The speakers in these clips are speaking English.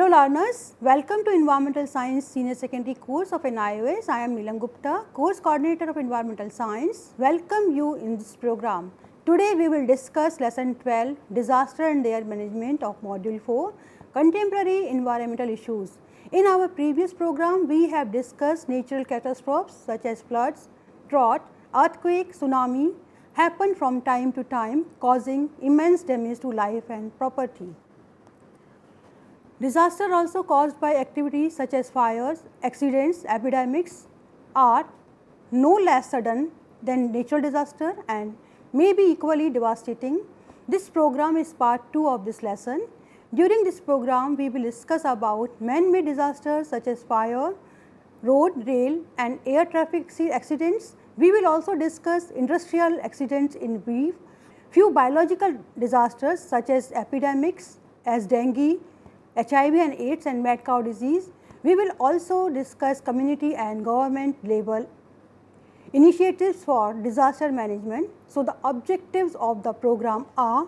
Hello learners, welcome to Environmental Science Senior Secondary course of NIOS. I am Neelam Gupta, course coordinator of Environmental Science. Welcome you in this program. Today we will discuss lesson 12, Disaster and Their Management of module 4, Contemporary Environmental Issues. In our previous program, we have discussed natural catastrophes such as floods, drought, earthquake, tsunami happen from time to time, causing immense damage to life and property. Disaster also caused by activities such as fires, accidents, epidemics are no less sudden than natural disaster and may be equally devastating. This program is part 2 of this lesson. During this program, we will discuss about man-made disasters such as fire, road, rail and air traffic accidents. We will also discuss industrial accidents in brief, few biological disasters such as epidemics as dengue, HIV and AIDS and mad cow disease. We will also discuss community and government level initiatives for disaster management. So, the objectives of the program are: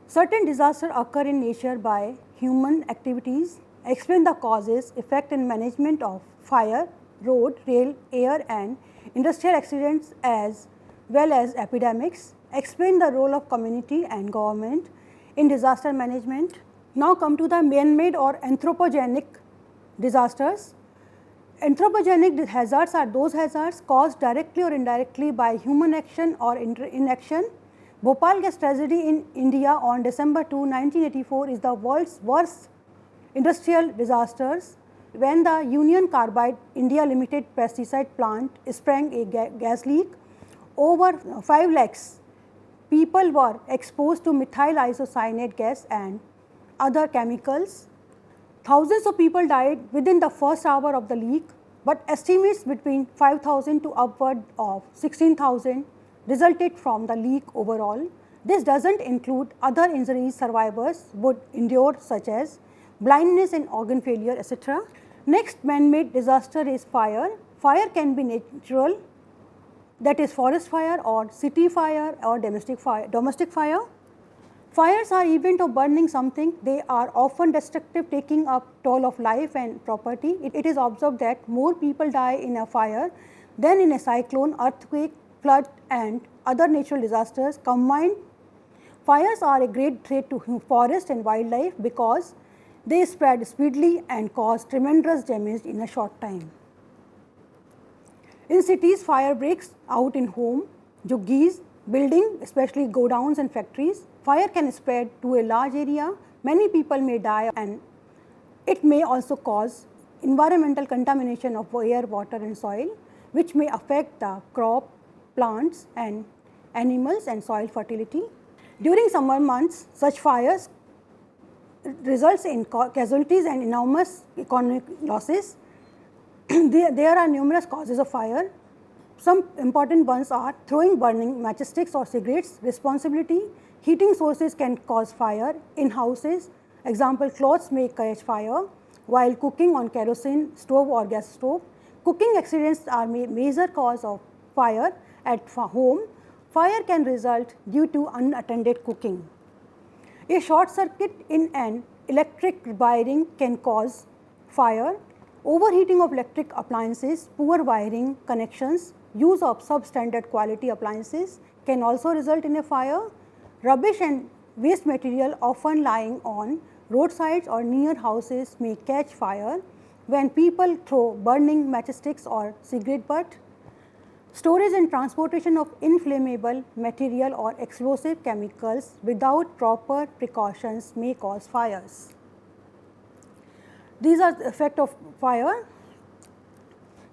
certain disasters occur in nature by human activities, explain the causes, effect and management of fire, road, rail, air and industrial accidents as well as epidemics, explain the role of community and government in disaster management. Now come to the man-made or anthropogenic disasters. Anthropogenic hazards are those hazards caused directly or indirectly by human action or inaction. Bhopal gas tragedy in India on December 2, 1984 is the world's worst industrial disasters when the Union Carbide India Limited pesticide plant sprang a gas leak. Over 5 lakhs people were exposed to methyl isocyanate gas and other chemicals. Thousands of people died within the first hour of the leak, but estimates between 5,000 to upward of 16,000 resulted from the leak overall. This does not include other injuries survivors would endure such as blindness and organ failure, etc. Next man-made disaster is fire. Fire can be natural, that is forest fire or city fire or domestic fire. Fires are event of burning something. They are often destructive, taking up toll of life and property. It is observed that more people die in a fire than in a cyclone, earthquake, flood and other natural disasters combined. Fires are a great threat to forest and wildlife because they spread speedily and cause tremendous damage in a short time. In cities, fire breaks out in home, juggies, building, especially godowns and factories. Fire can spread to a large area, many people may die and it may also cause environmental contamination of air, water and soil, which may affect the crop, plants and animals and soil fertility. During summer months, such fires results in casualties and enormous economic losses. There are numerous causes of fire. Some important ones are throwing burning matchsticks or cigarettes, responsibility, heating sources can cause fire in houses, example clothes may catch fire while cooking on kerosene stove or gas stove. Cooking accidents are major cause of fire at home. Fire can result due to unattended cooking. A short circuit in an electric wiring can cause fire. Overheating of electric appliances, poor wiring connections, use of substandard quality appliances can also result in a fire. Rubbish and waste material often lying on roadsides or near houses may catch fire when people throw burning matchsticks or cigarette butt. Storage and transportation of inflammable material or explosive chemicals without proper precautions may cause fires. These are the effects of fire.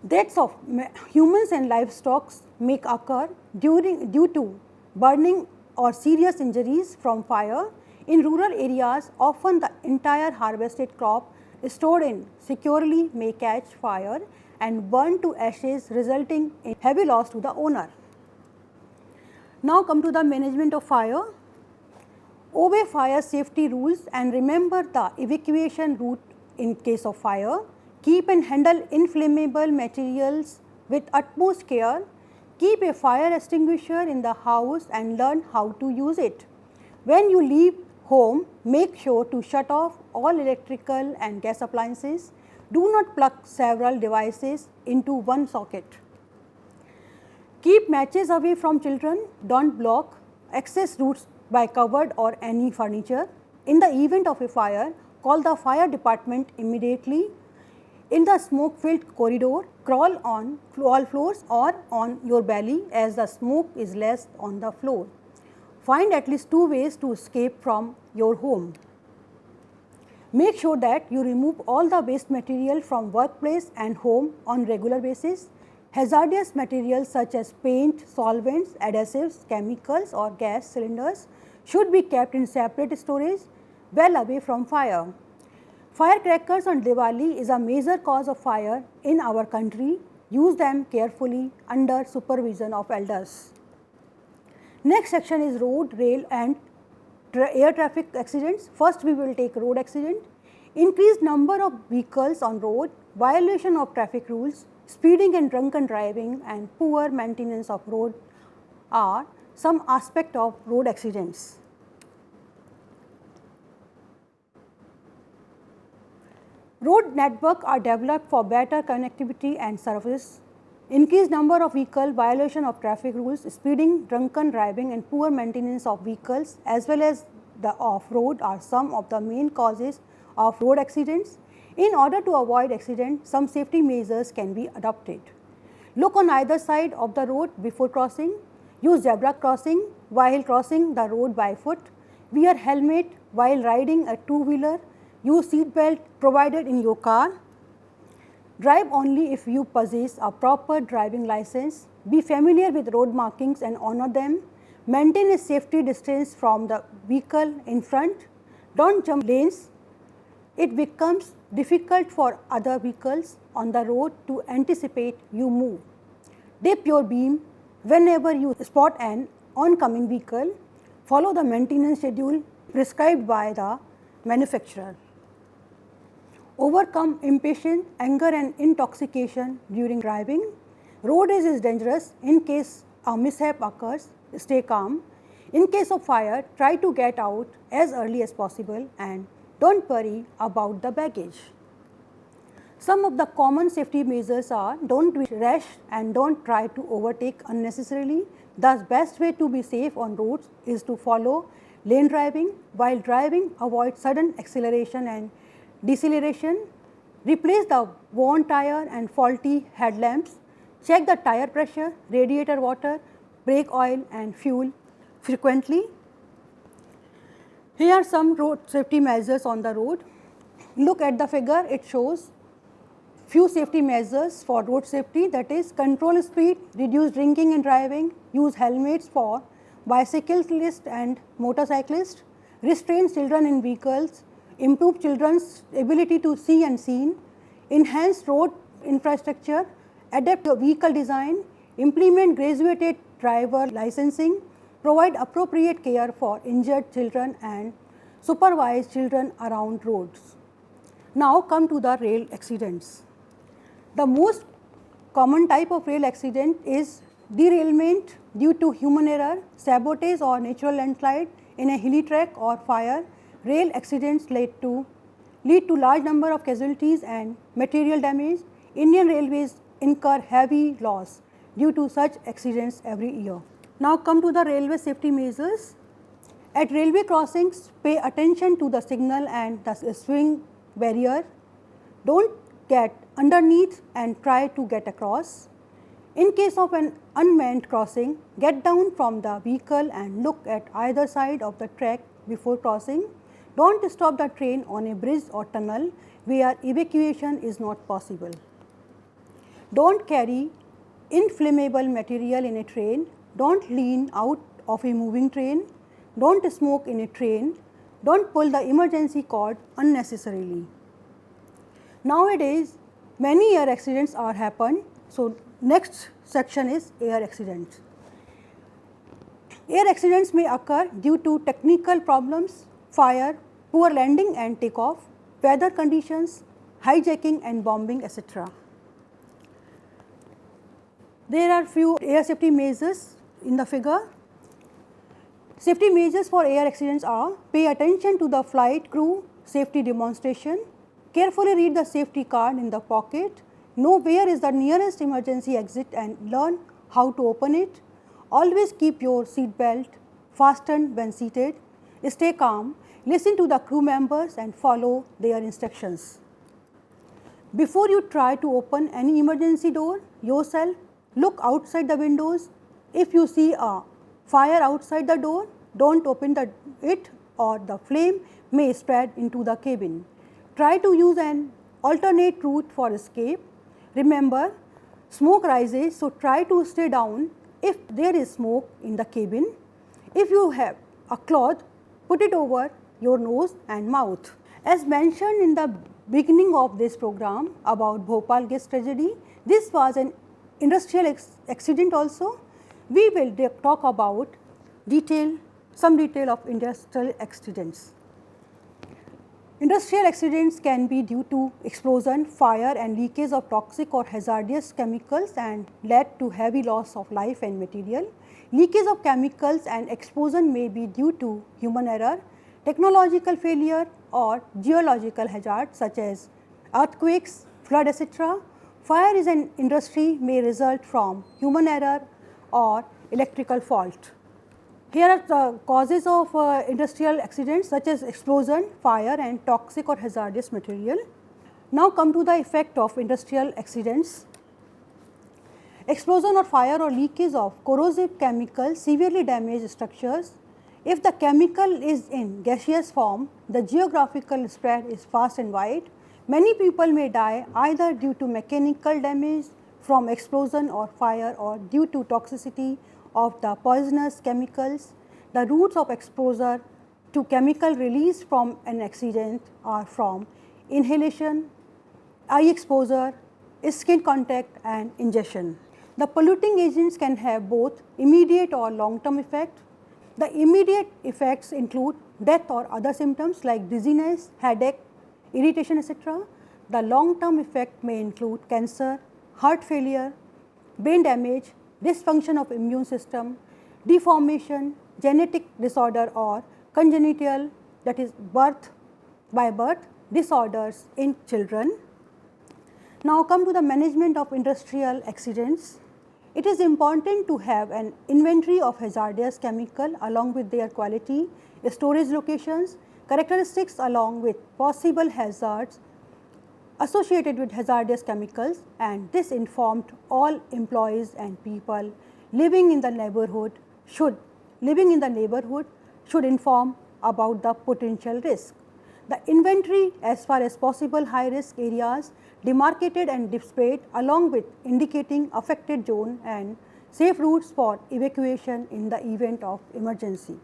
Deaths of humans and livestock may occur due to burning or serious injuries from fire. In rural areas, often the entire harvested crop stored in securely may catch fire and burn to ashes, resulting in heavy loss to the owner. Now come to the management of fire. Obey fire safety rules and remember the evacuation route in case of fire. Keep and handle inflammable materials with utmost care. Keep a fire extinguisher in the house and learn how to use it. When you leave home, make sure to shut off all electrical and gas appliances. Do not plug several devices into one socket. Keep matches away from children. Don't block access routes by cupboard or any furniture. In the event of a fire, call the fire department immediately. In the smoke-filled corridor, crawl on all floors or on your belly as the smoke is less on the floor. Find at least 2 ways to escape from your home. Make sure that you remove all the waste material from workplace and home on regular basis. Hazardous materials such as paint, solvents, adhesives, chemicals or gas cylinders should be kept in separate storage well away from fire. Firecrackers on Diwali is a major cause of fire in our country. Use them carefully under supervision of elders. Next section is road, rail and air traffic accidents. First we will take road accident. Increased number of vehicles on road, violation of traffic rules, speeding and drunken driving and poor maintenance of road are some aspect of road accidents. Road network are developed for better connectivity and service. Increased number of vehicle, violation of traffic rules, speeding, drunken driving and poor maintenance of vehicles as well as the off-road are some of the main causes of road accidents. In order to avoid accident, some safety measures can be adopted. Look on either side of the road before crossing. Use zebra crossing while crossing the road by foot. Wear helmet while riding a two-wheeler. Use seat belt provided in your car. Drive only if you possess a proper driving license. Be familiar with road markings and honor them. Maintain a safety distance from the vehicle in front. Don't jump lanes. It becomes difficult for other vehicles on the road to anticipate you move. Dip your beam whenever you spot an oncoming vehicle. Follow the maintenance schedule prescribed by the manufacturer. Overcome impatience, anger and intoxication during driving. Road rage is dangerous. In case a mishap occurs, stay calm. In case of fire, try to get out as early as possible and don't worry about the baggage. Some of the common safety measures are don't be rash and don't try to overtake unnecessarily. The best way to be safe on roads is to follow lane driving. While driving, avoid sudden acceleration and deceleration. Replace the worn tire and faulty headlamps. Check the tire pressure, radiator water, brake oil and fuel frequently. Here are some road safety measures on the road. Look at the figure, it shows few safety measures for road safety, that is control speed, reduce drinking and driving, use helmets for bicyclists and motorcyclists, restrain children in vehicles, improve children's ability to see and seen, enhance road infrastructure, adapt your vehicle design, implement graduated driver licensing, provide appropriate care for injured children and supervise children around roads. Now come to the rail accidents. The most common type of rail accident is derailment due to human error, sabotage or natural landslide in a hilly track or fire. Rail accidents lead to large number of casualties and material damage. Indian Railways incur heavy loss due to such accidents every year. Now come to the railway safety measures. At railway crossings, pay attention to the signal and the swing barrier. Don't get underneath and try to get across. In case of an unmanned crossing, get down from the vehicle and look at either side of the track before crossing. Don't stop the train on a bridge or tunnel where evacuation is not possible. Don't carry inflammable material in a train. Don't lean out of a moving train. Don't smoke in a train. Don't pull the emergency cord unnecessarily. Nowadays, many air accidents are happen. So, next section is air accidents. Air accidents may occur due to technical problems, fire, poor landing and takeoff, weather conditions, hijacking and bombing, etc. There are few air safety measures in the figure. Safety measures for air accidents are: pay attention to the flight crew, safety demonstration. Carefully read the safety card in the pocket. Know where is the nearest emergency exit and learn how to open it. Always keep your seat belt fastened when seated. Stay calm, listen to the crew members and follow their instructions. Before you try to open any emergency door yourself, look outside the windows. If you see a fire outside the door, don't open it or the flame may spread into the cabin. Try to use an alternate route for escape. Remember, smoke rises, so try to stay down if there is smoke in the cabin. If you have a cloth, put it over your nose and mouth. As mentioned in the beginning of this program about Bhopal gas tragedy, this was an industrial accident also. We will talk about some detail of industrial accidents. Industrial accidents can be due to explosion, fire and leakage of toxic or hazardous chemicals and led to heavy loss of life and material. Leakage of chemicals and explosion may be due to human error, technological failure or geological hazards such as earthquakes, flood, etc. Fire is an industry may result from human error or electrical fault. Here are the causes of industrial accidents such as explosion, fire and toxic or hazardous material. Now come to the effect of industrial accidents. Explosion or fire or leakage of corrosive chemicals severely damage structures. If the chemical is in gaseous form, the geographical spread is fast and wide. Many people may die either due to mechanical damage from explosion or fire or due to toxicity of the poisonous chemicals. The routes of exposure to chemical released from an accident are from inhalation, eye exposure, skin contact and ingestion. The polluting agents can have both immediate or long-term effect. The immediate effects include death or other symptoms like dizziness, headache, irritation, etc. The long-term effect may include cancer, heart failure, brain damage, dysfunction of immune system, deformation, genetic disorder or congenital, that is by birth disorders in children. Now come to the management of industrial accidents. It is important to have an inventory of hazardous chemical along with their quality, storage locations, characteristics along with possible hazards associated with hazardous chemicals, and this informed all employees and people living in the neighborhood should inform about the potential risk. The inventory as far as possible high risk areas demarcated and displayed along with indicating affected zone and safe routes for evacuation in the event of emergency.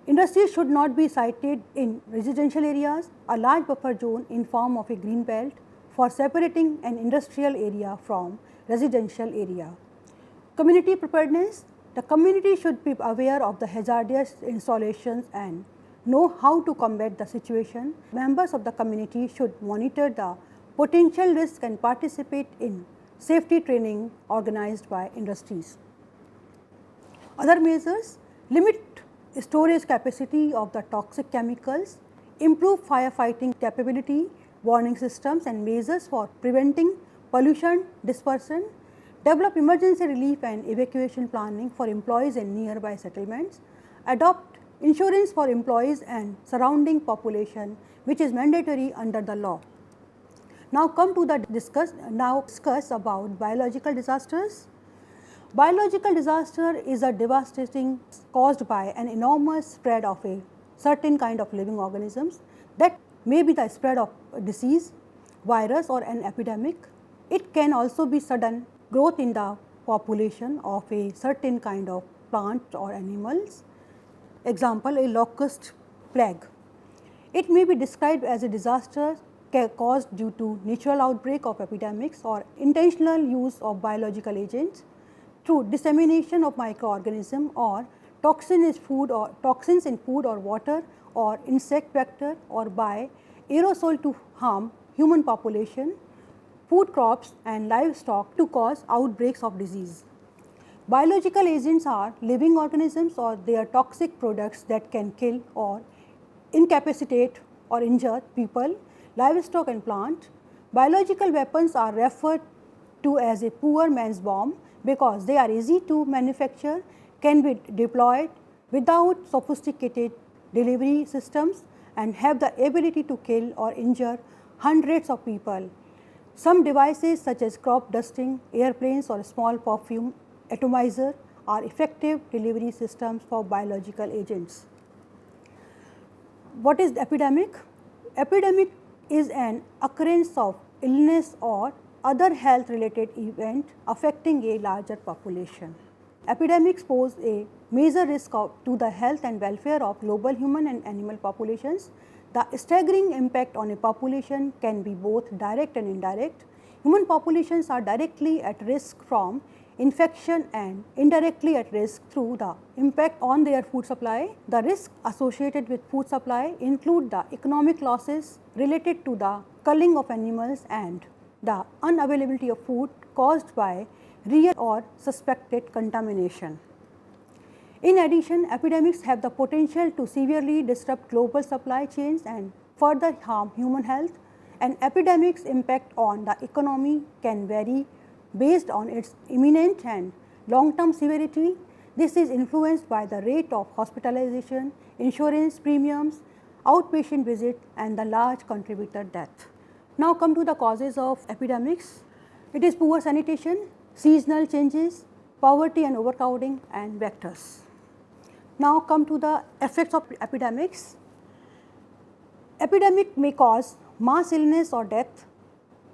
Industries should not be sited in residential areas. A large buffer zone in form of a green belt for separating an industrial area from residential area. Community preparedness. The community should be aware of the hazardous installations and know how to combat the situation. Members of the community should monitor the potential risk and participate in safety training organized by industries. Other measures: limit storage capacity of the toxic chemicals, improve firefighting capability, warning systems and measures for preventing pollution dispersion, develop emergency relief and evacuation planning for employees in nearby settlements, adopt insurance for employees and surrounding population which is mandatory under the law. Now come to the discuss about biological disasters. Biological disaster is a devastating caused by an enormous spread of a certain kind of living organisms that may be the spread of a disease, virus or an epidemic. It can also be sudden growth in the population of a certain kind of plant or animals. Example, a locust plague. It may be described as a disaster caused due to natural outbreak of epidemics or intentional use of biological agents through dissemination of microorganism or toxins in food or water or insect vector or by aerosol to harm human population, food crops and livestock to cause outbreaks of disease. Biological agents are living organisms or their toxic products that can kill or incapacitate or injure people, livestock and plant. Biological weapons are referred to as a poor man's bomb because they are easy to manufacture, can be deployed without sophisticated delivery systems, and have the ability to kill or injure hundreds of people. Some devices such as crop dusting, airplanes or small perfume atomizer are effective delivery systems for biological agents. What is epidemic? Epidemic is an occurrence of illness or other health related event affecting a larger population. Epidemics pose a major risk to the health and welfare of global human and animal populations. The staggering impact on a population can be both direct and indirect. Human populations are directly at risk from infection and indirectly at risk through the impact on their food supply. The risks associated with food supply include the economic losses related to the culling of animals and the unavailability of food caused by real or suspected contamination. In addition, epidemics have the potential to severely disrupt global supply chains and further harm human health. An epidemic's impact on the economy can vary based on its imminent and long-term severity. This is influenced by the rate of hospitalization, insurance premiums, outpatient visits, and the large contributor death. Now come to the causes of epidemics. It is poor sanitation, seasonal changes, poverty and overcrowding, and vectors. Now come to the effects of epidemics. Epidemic may cause mass illness or death.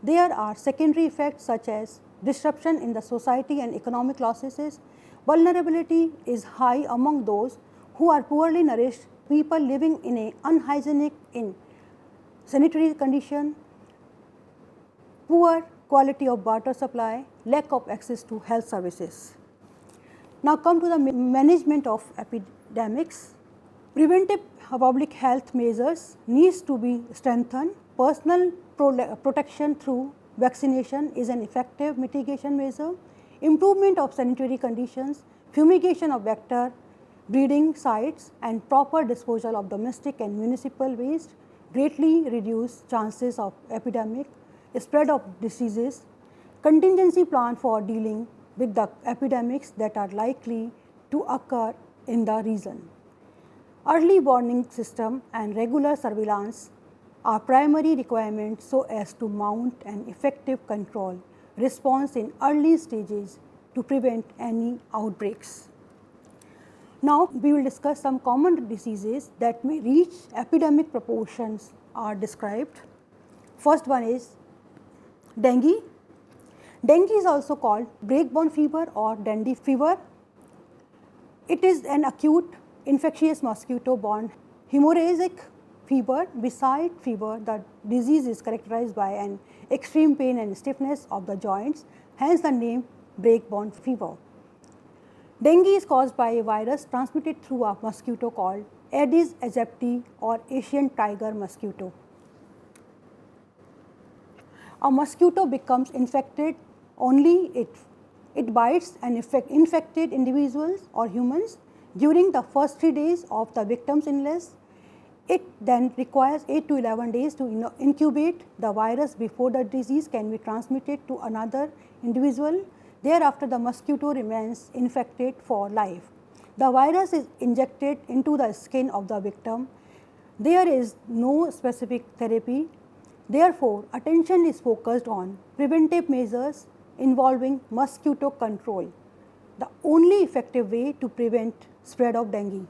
There are secondary effects such as disruption in the society and economic losses. Vulnerability is high among those who are poorly nourished, people living in an unhygienic sanitary condition, poor quality of water supply, lack of access to health services. Now come to the management of epidemics. Preventive public health measures needs to be strengthened. Personal protection through vaccination is an effective mitigation measure. Improvement of sanitary conditions, fumigation of vector breeding sites, and proper disposal of domestic and municipal waste greatly reduce chances of epidemic spread of diseases. Contingency plan for dealing with the epidemics that are likely to occur in the region. Early warning system and regular surveillance are primary requirements so as to mount an effective control response in early stages to prevent any outbreaks. Now, we will discuss some common diseases that may reach epidemic proportions are described. First one is dengue. Dengue is also called break-born fever or dengue fever. It is an acute infectious mosquito-borne hemorrhagic fever. Beside fever, the disease is characterized by an extreme pain and stiffness of the joints, hence the name break-born fever. Dengue is caused by a virus transmitted through a mosquito called Aedes aegypti or Asian tiger mosquito. A mosquito becomes infected only if it bites and infected individuals or humans during the first 3 days of the victim's illness. It then requires 8 to 11 days to incubate the virus before the disease can be transmitted to another individual. Thereafter, the mosquito remains infected for life. The virus is injected into the skin of the victim. There is no specific therapy. Therefore, attention is focused on preventive measures involving mosquito control, the only effective way to prevent spread of dengue.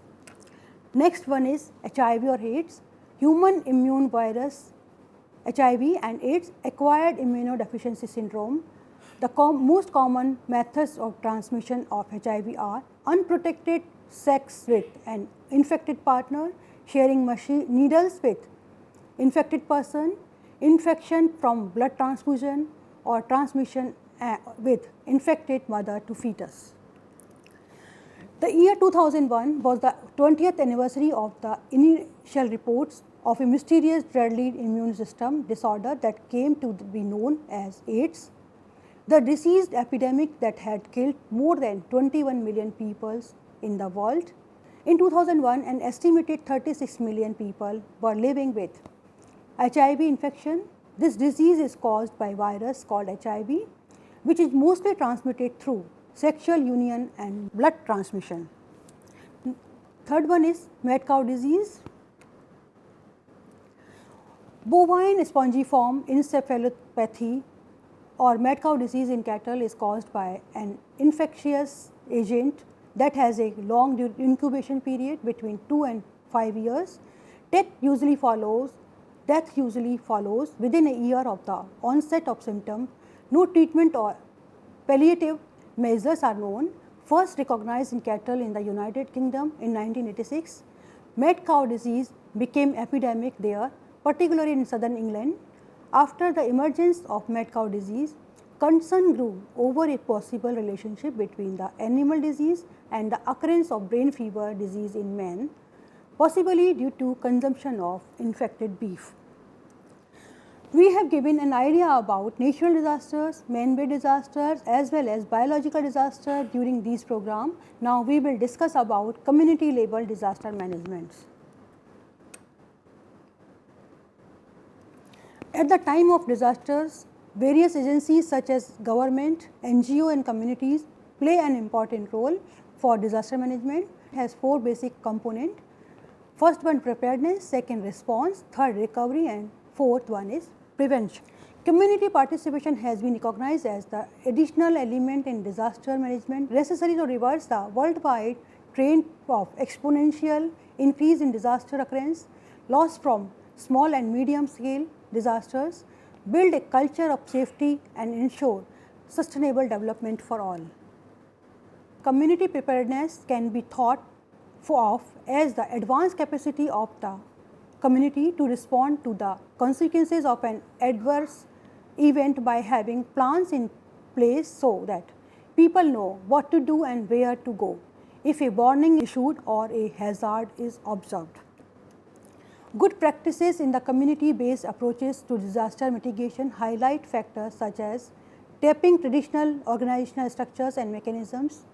Next one is HIV or AIDS. Human immune virus, HIV and AIDS acquired immunodeficiency syndrome. The most common methods of transmission of HIV are unprotected sex with an infected partner, sharing needles with infected person, infection from blood transfusion, or transmission with infected mother to fetus. The year 2001 was the 20th anniversary of the initial reports of a mysterious deadly immune system disorder that came to be known as AIDS. The disease epidemic that had killed more than 21 million people in the world. In 2001, an estimated 36 million people were living with HIV infection. This disease is caused by virus called HIV, which is mostly transmitted through sexual union and blood transmission. Third one is mad cow disease. Bovine spongiform encephalopathy or mad cow disease in cattle is caused by an infectious agent that has a long incubation period between 2 and 5 years. Death usually follows within a year of the onset of symptoms. No treatment or palliative measures are known. First recognized in cattle in the United Kingdom in 1986. Mad cow disease became epidemic there, particularly in southern England. After the emergence of mad cow disease, concern grew over a possible relationship between the animal disease and the occurrence of brain fever disease in men, possibly due to consumption of infected beef. We have given an idea about natural disasters, man-made disasters as well as biological disasters during these programs. Now we will discuss about community level disaster management. At the time of disasters, various agencies such as government, NGO and communities play an important role for disaster management. It has 4 basic components. First one preparedness, second response, third recovery and fourth one is prevention. Community participation has been recognized as the additional element in disaster management necessary to reverse the worldwide trend of exponential increase in disaster occurrence, loss from small and medium scale disasters, build a culture of safety and ensure sustainable development for all. Community preparedness can be thought of as the advanced capacity of the community to respond to the consequences of an adverse event by having plans in place so that people know what to do and where to go if a warning is issued or a hazard is observed. Good practices in the community-based approaches to disaster mitigation highlight factors such as tapping traditional organizational structures and mechanisms,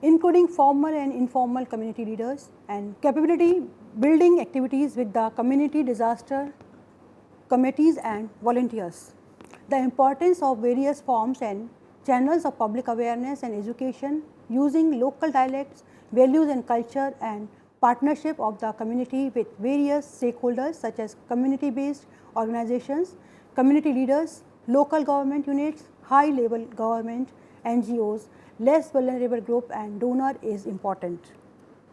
including formal and informal community leaders, and capability building activities with the community disaster committees and volunteers. The importance of various forms and channels of public awareness and education using local dialects, values and culture, and partnership of the community with various stakeholders such as community-based organizations, community leaders, local government units, high-level government, NGOs, less vulnerable group and donor is important.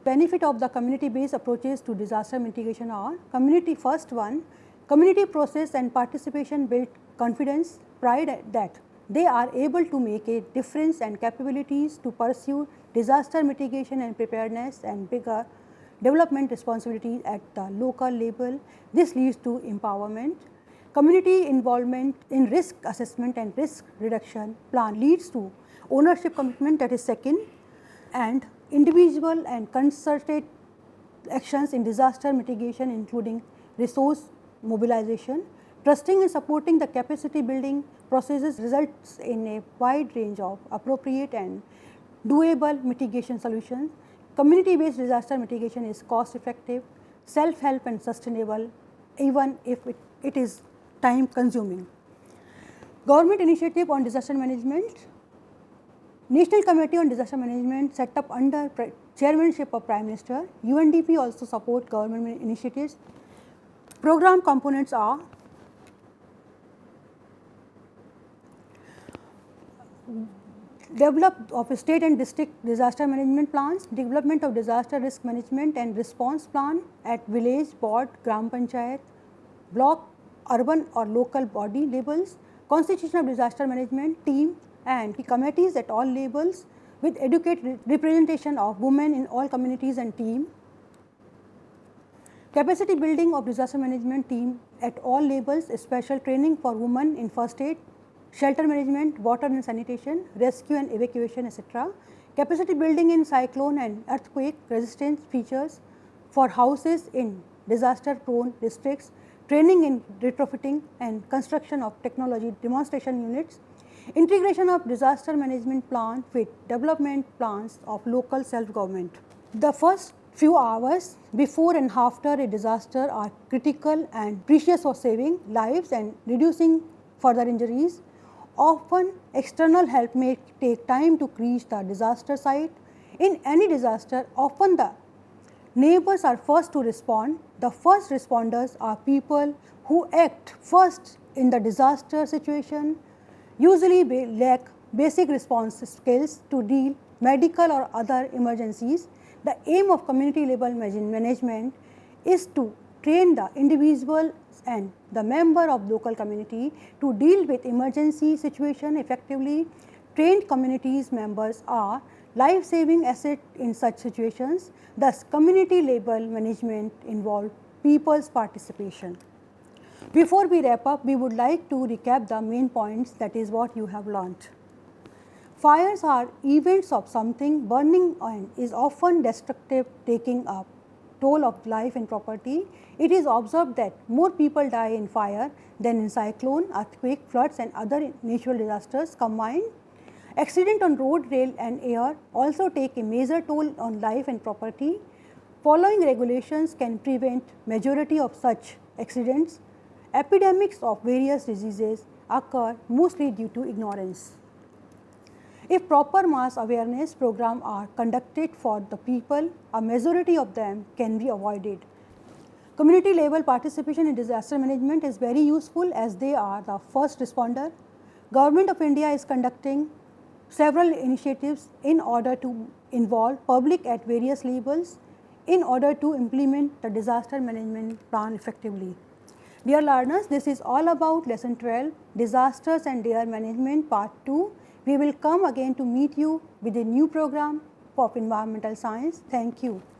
Benefit of the community-based approaches to disaster mitigation are first one, community process and participation build confidence, pride that they are able to make a difference and capabilities to pursue disaster mitigation and preparedness and bigger development responsibilities at the local level. This leads to empowerment. Community involvement in risk assessment and risk reduction plan leads to ownership commitment, that is second, and individual and concerted actions in disaster mitigation including resource mobilization. Trusting and supporting the capacity building processes results in a wide range of appropriate and doable mitigation solutions. Community-based disaster mitigation is cost-effective, self-help and sustainable even if it is time-consuming. Government initiative on disaster management. National Committee on Disaster Management set up under chairmanship of Prime Minister. UNDP also support government initiatives. Program components are development of state and district disaster management plans, development of disaster risk management and response plan at village, board, gram panchayat, block, urban or local body levels, constitution of disaster management team and committees at all levels with adequate representation of women in all communities and team. Capacity building of disaster management team at all levels, special training for women in first aid, shelter management, water and sanitation, rescue and evacuation, etc. Capacity building in cyclone and earthquake resistance features for houses in disaster prone districts, training in retrofitting and construction of technology demonstration units, integration of disaster management plan with development plans of local self-government. The first Few hours before and after a disaster are critical and precious for saving lives and reducing further injuries. Often external help may take time to reach the disaster site. In any disaster, often the neighbors are first to respond. The first responders are people who act first in the disaster situation, usually lack basic response skills to deal medical or other emergencies. The aim of community level management is to train the individual and the member of local community to deal with emergency situation effectively. Trained communities members are life-saving asset in such situations. Thus, community level management involves people's participation. Before we wrap up, we would like to recap the main points, that is what you have learnt. Fires are events of something burning and is often destructive, taking a toll of life and property. It is observed that more people die in fire than in cyclone, earthquake, floods and other natural disasters combined. Accident on road, rail and air also take a major toll on life and property. Following regulations can prevent majority of such accidents. Epidemics of various diseases occur mostly due to ignorance. If proper mass awareness programs are conducted for the people, a majority of them can be avoided. Community level participation in disaster management is very useful as they are the first responder. Government of India is conducting several initiatives in order to involve public at various levels in order to implement the disaster management plan effectively. Dear learners, this is all about lesson 12, disasters and their management part 2. We will come again to meet you with a new program of environmental science. Thank you.